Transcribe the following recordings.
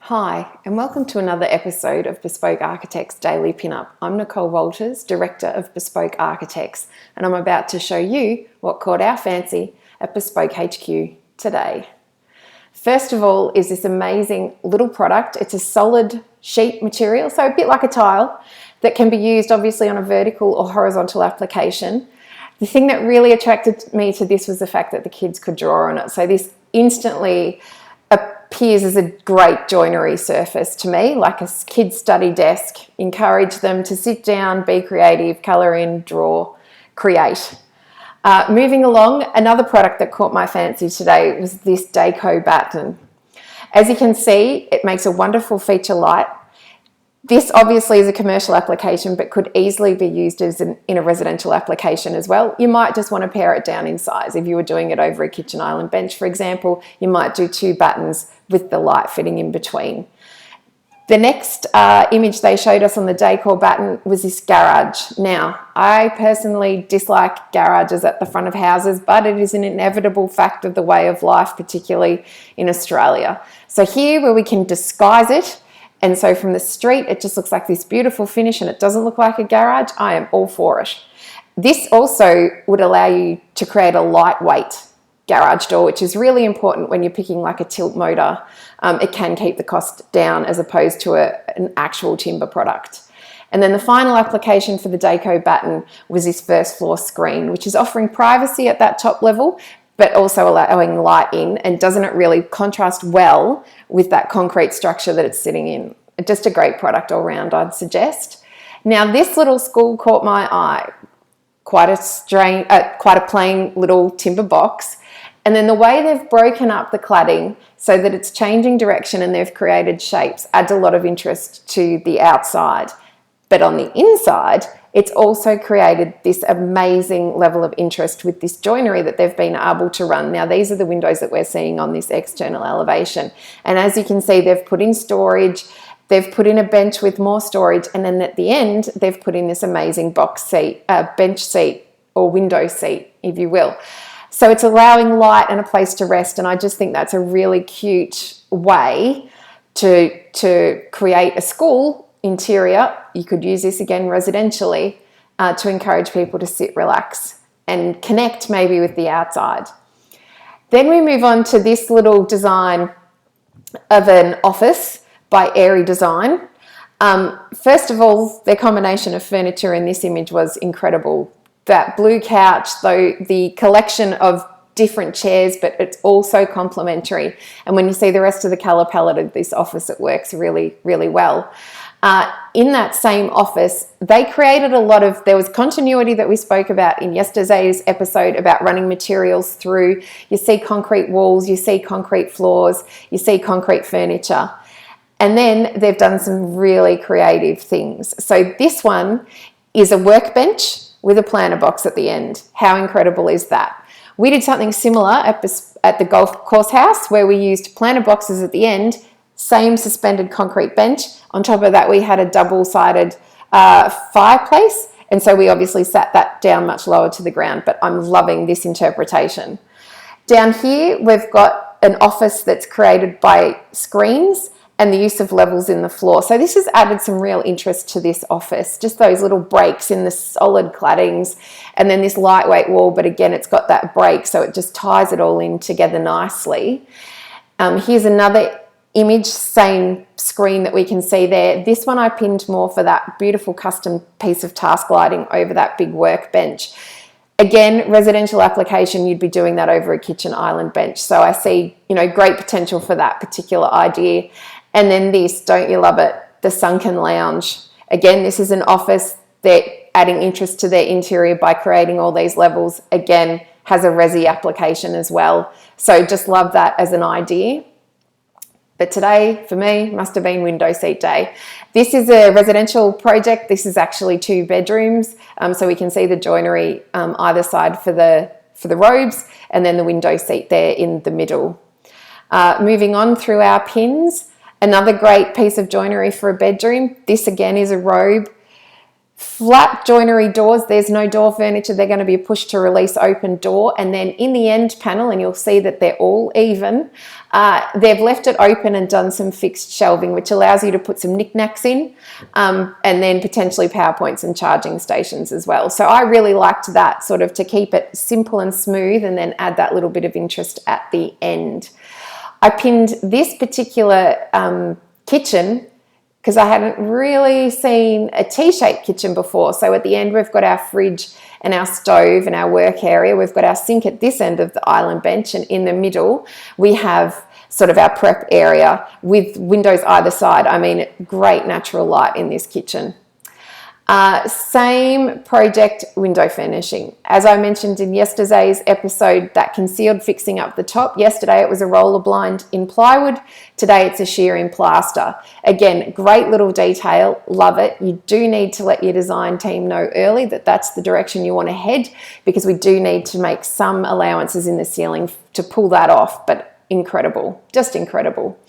Hi, and welcome to another episode of Bespoke Architects Daily Pinup. I'm Nicole Walters, Director of Bespoke Architects, and I'm about to show you what caught our fancy at Bespoke HQ today. First of all is this amazing little product. It's a solid sheet material, so a bit like a tile, that can be used obviously on a vertical or horizontal application. The thing that really attracted me to this was the fact that the kids could draw on it. So this instantly appears as a great joinery surface to me, like a kid's study desk. Encourage them to sit down, be creative, colour in, draw, create. Moving along, another product that caught my fancy today was this Deco batten. As you can see, it makes a wonderful feature light. This obviously is a commercial application, but could easily be used in a residential application as well. You might just want to pare it down in size. If you were doing it over a kitchen island bench, for example, you might do 2 battens with the light fitting in between. The next image they showed us on the decor batten was this garage. Now, I personally dislike garages at the front of houses, but it is an inevitable fact of the way of life, particularly in Australia. So here, where we can disguise it, and so from the street, it just looks like this beautiful finish and it doesn't look like a garage, I am all for it. This also would allow you to create a lightweight garage door, which is really important when you're picking like a tilt motor. It can keep the cost down as opposed to an actual timber product. And then the final application for the Deco batten was this first floor screen, which is offering privacy at that top level, but also allowing light in, and doesn't it really contrast well with that concrete structure that it's sitting in? Just a great product all round, I'd suggest. Now, this little school caught my eye. Quite a plain little timber box. And then the way they've broken up the cladding so that it's changing direction and they've created shapes adds a lot of interest to the outside. But on the inside, it's also created this amazing level of interest with this joinery that they've been able to run. Now, these are the windows that we're seeing on this external elevation. And as you can see, they've put in storage, they've put in a bench with more storage, and then at the end, they've put in this amazing box seat, bench seat or window seat, if you will. So it's allowing light and a place to rest, and I just think that's a really cute way to create a school interior. You could use this again residentially to encourage people to sit, relax, and connect maybe with the outside. Then we move on to this little design of an office by Airy Design. First of all, their combination of furniture in this image was incredible. That blue couch, though, the collection of different chairs, but it's also complementary. And when you see the rest of the colour palette of this office, it works really, really well. In that same office, they created there was continuity that we spoke about in yesterday's episode about running materials through. You see concrete walls, you see concrete floors, you see concrete furniture. And then they've done some really creative things. So this one is a workbench with a planter box at the end. How incredible is that? We did something similar at the golf course house where we used planter boxes at the end, same suspended concrete bench. On top of that, we had a double-sided fireplace, and so we obviously sat that down much lower to the ground, but I'm loving this interpretation. Down here, we've got an office that's created by screens and the use of levels in the floor. So this has added some real interest to this office, just those little breaks in the solid claddings, and then this lightweight wall, but again, it's got that break, so it just ties it all in together nicely. Here's another image, same screen that we can see there. This one I pinned more for that beautiful custom piece of task lighting over that big workbench. Again, residential application, you'd be doing that over a kitchen island bench. So I see, great potential for that particular idea. And then this, don't you love it? The sunken lounge. Again, this is an office that adding interest to their interior by creating all these levels. Again, has a resi application as well. So just love that as an idea. But today, for me, must have been window seat day. This is a residential project. This is actually 2 bedrooms. So we can see the joinery either side for the robes, and then the window seat there in the middle. Moving on through our pins, another great piece of joinery for a bedroom. This again is a robe. Flat joinery doors, there's no door furniture, they're going to be a push to release open door. And then in the end panel, and you'll see that they're all even, they've left it open and done some fixed shelving, which allows you to put some knickknacks in, and then potentially PowerPoints and charging stations as well. So I really liked that, sort of to keep it simple and smooth and then add that little bit of interest at the end. I pinned this particular kitchen because I hadn't really seen a T-shaped kitchen before. So at the end, we've got our fridge and our stove and our work area. We've got our sink at this end of the island bench, and in the middle, we have sort of our prep area with windows either side. I mean, great natural light in this kitchen. Same project window furnishing. As I mentioned in yesterday's episode, that concealed fixing up the top. Yesterday it was a roller blind in plywood. Today it's a sheer in plaster. Again, great little detail, love it. You do need to let your design team know early that that's the direction you want to head, because we do need to make some allowances in the ceiling to pull that off, but incredible, just incredible.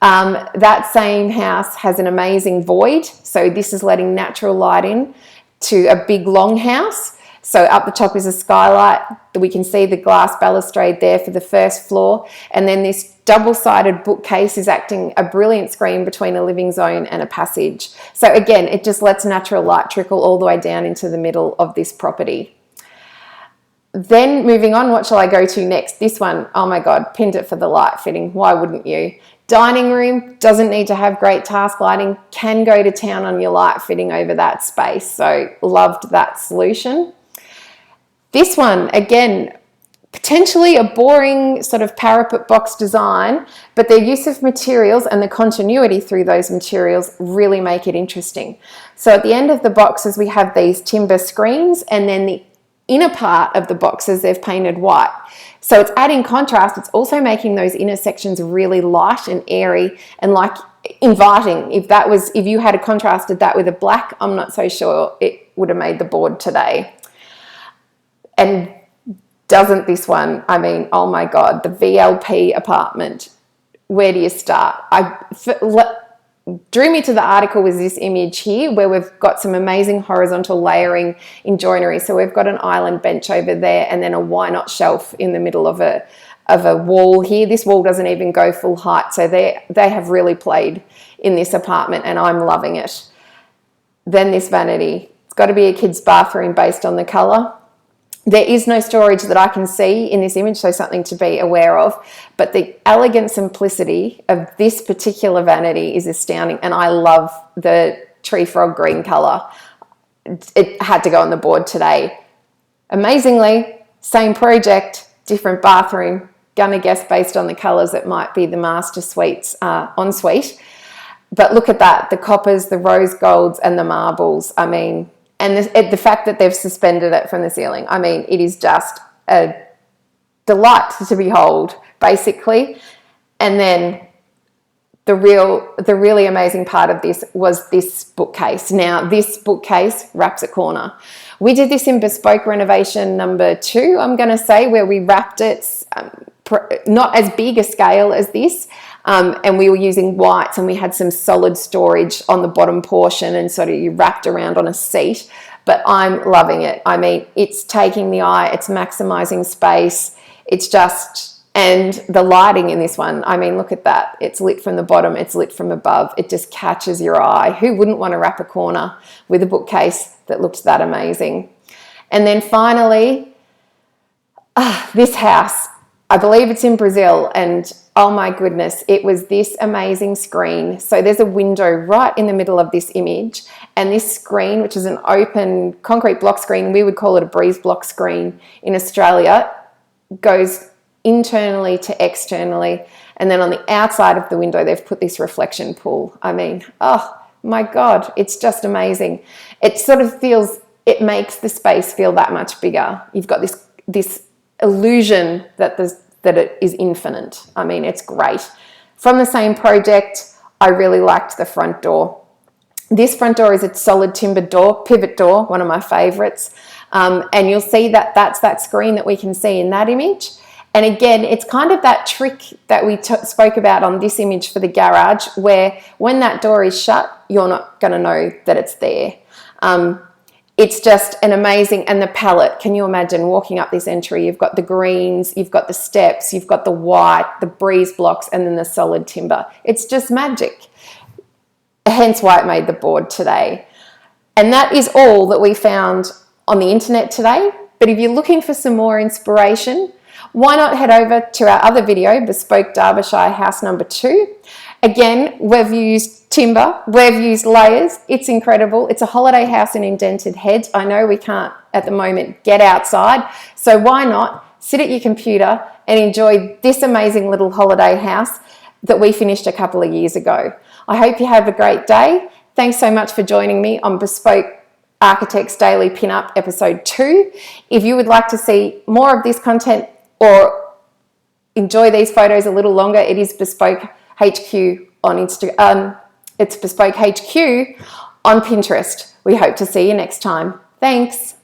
That same house has an amazing void. So this is letting natural light in to a big long house. So up the top is a skylight. We can see the glass balustrade there for the first floor. And then this double-sided bookcase is acting a brilliant screen between a living zone and a passage. So again, it just lets natural light trickle all the way down into the middle of this property. Then moving on, what shall I go to next? This one, oh my God, pinned it for the light fitting. Why wouldn't you? Dining room doesn't need to have great task lighting, can go to town on your light fitting over that space. So loved that solution. This one, again, potentially a boring sort of parapet box design, but their use of materials and the continuity through those materials really make it interesting. So at the end of the boxes, we have these timber screens, and then the inner part of the boxes they've painted white. So it's adding contrast. It's also making those inner sections really light and airy and like inviting. If you had contrasted that with a black, I'm not so sure it would have made the board today. And doesn't this one, I mean, oh my God, the VLP apartment, where do you start? Drew me to the article was this image here where we've got some amazing horizontal layering in joinery. So we've got an island bench over there and then a why not shelf in the middle of a wall here. This wall doesn't even go full height. So they have really played in this apartment and I'm loving it. Then this vanity. It's got to be a kid's bathroom based on the colour. There is no storage that I can see in this image, so something to be aware of. But the elegant simplicity of this particular vanity is astounding, and I love the tree frog green colour. It had to go on the board today. Amazingly, same project, different bathroom. Gonna guess based on the colours it might be the master suite's ensuite. But look at that, the coppers, the rose golds and the marbles. I mean, and the fact that they've suspended it from the ceiling, I mean, it is just a delight to behold, basically. And then the really amazing part of this was this bookcase. Now, this bookcase wraps a corner. We did this in Bespoke renovation number 2, I'm going to say, where we wrapped it, not as big a scale as this, and we were using whites and we had some solid storage on the bottom portion and sort of you wrapped around on a seat, but I'm loving it. I mean, it's taking the eye, it's maximizing space, it's just, and the lighting in this one, I mean, look at that. It's lit from the bottom, it's lit from above. It just catches your eye. Who wouldn't want to wrap a corner with a bookcase that looked that amazing? And then finally, this house, I believe it's in Brazil, and oh my goodness, it was this amazing screen. So there's a window right in the middle of this image, and this screen, which is an open concrete block screen, we would call it a breeze block screen in Australia, goes internally to externally, and then on the outside of the window they've put this reflection pool. I mean, oh my God, it's just amazing. It sort of feels, it makes the space feel that much bigger. You've got this illusion that it is infinite. I mean, it's great. From the same project, I really liked the front door. This front door is a solid timbered door, pivot door, one of my favorites. And you'll see that that's that screen that we can see in that image. And again, it's kind of that trick that we spoke about on this image for the garage, where when that door is shut, you're not going to know that it's there. It's just an amazing, and the palette, can you imagine walking up this entry? You've got the greens, you've got the steps, you've got the white, the breeze blocks, and then the solid timber. It's just magic. Hence why it made the board today. And that is all that we found on the internet today. But if you're looking for some more inspiration, why not head over to our other video, Bespoke Derbyshire House number 2. Again, we've used timber, we've used layers. It's incredible. It's a holiday house in indented hedge. I know we can't at the moment get outside, so why not sit at your computer and enjoy this amazing little holiday house that we finished a couple of years ago. I hope you have a great day. Thanks so much for joining me on Bespoke Architects Daily Pinup episode 2. If you would like to see more of this content or enjoy these photos a little longer, it is Bespoke HQ on Instagram. It's Bespoke HQ on Pinterest. We hope to see you next time. Thanks.